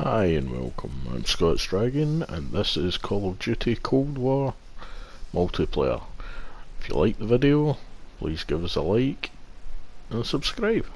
Hi and welcome, I'm Scott's Dragon and this is Call of Duty Cold War Multiplayer. If you like the video, please give us a like and subscribe.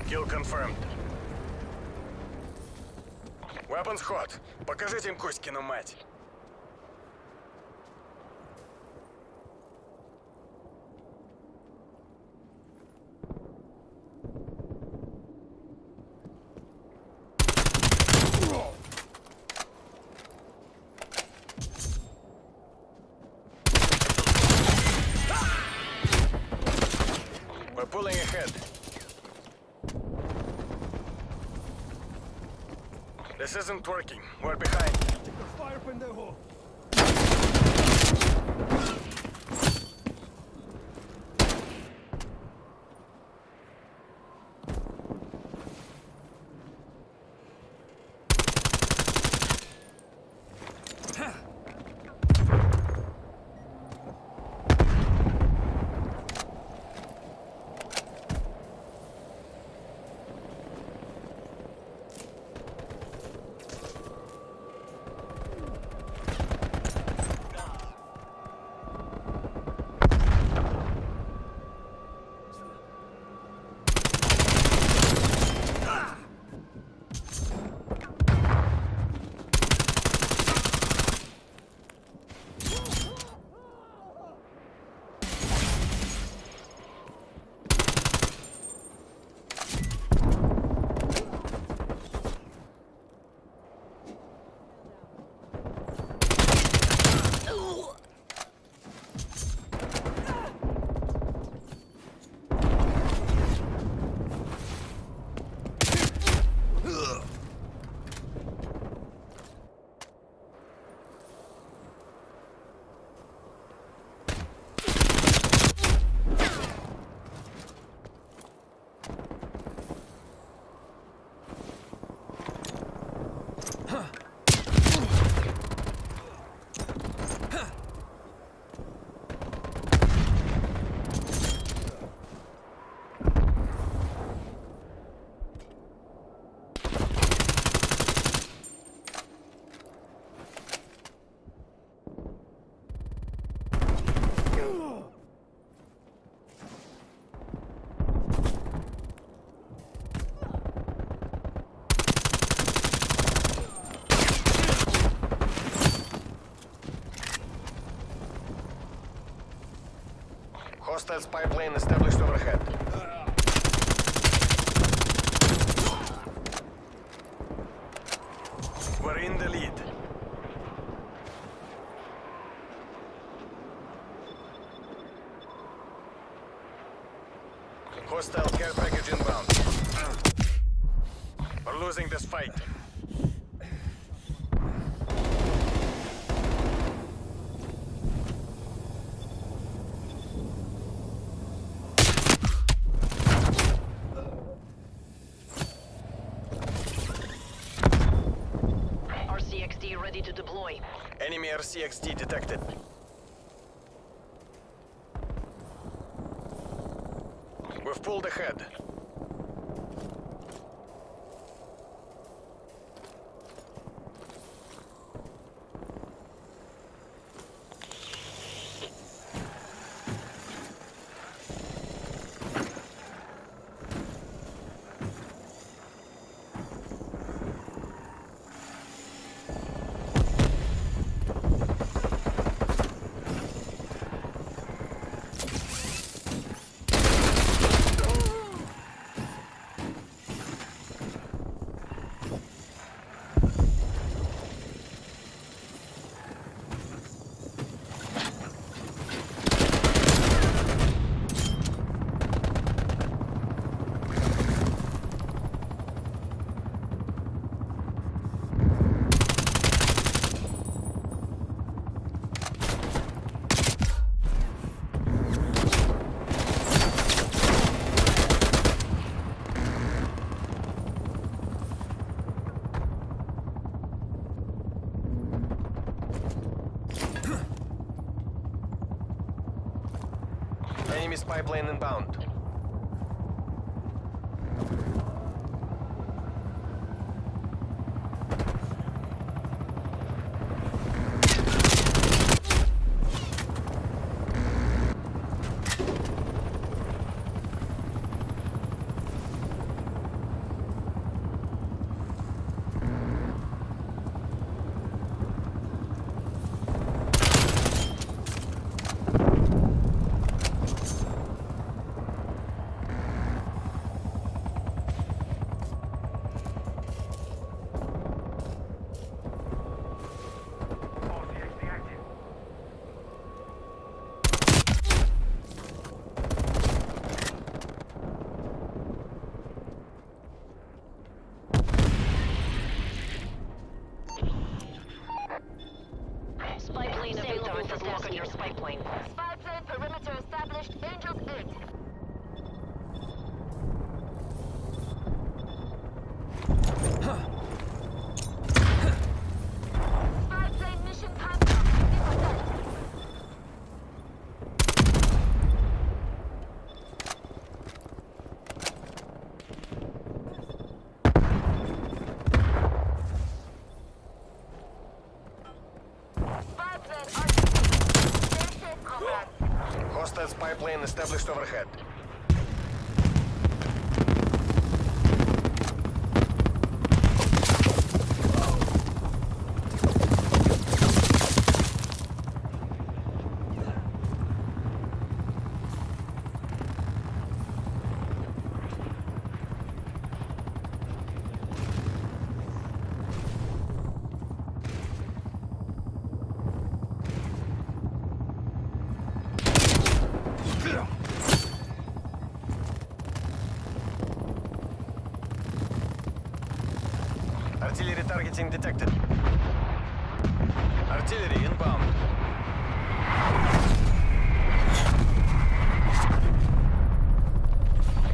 Kill confirmed. Weapons hot. Покажите им Коськину мать. We're pulling ahead. This isn't working. We're behind. Fire, pendejo! Hostile spy plane established overhead. We're in the lead. Hostile care package inbound. We're losing this fight. RCXD ready to deploy. Enemy RCXD detected. We've pulled ahead. spy plane inbound. Spy plane available for block on your spy plane. Spy plane perimeter established. Angels 8. Spy plane mission timeout. 50%. Spy plane RTB. Stay safe, comrades. Hostile spy plane established overhead. Artillery targeting detected. Artillery inbound.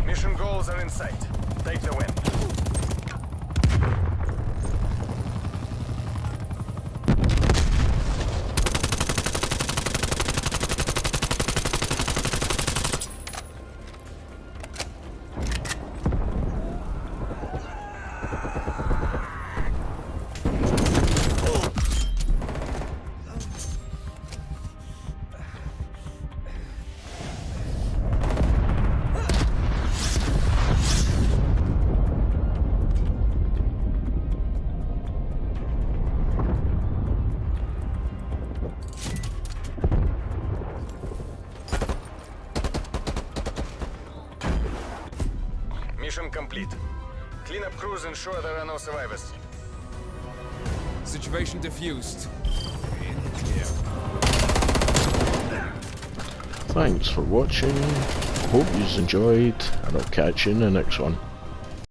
Mission goals are in sight. Take the win. Mission complete. Cleanup crews ensure there are no survivors. Situation diffused. Thanks for watching, hope you enjoyed, and I'll catch you in the next one.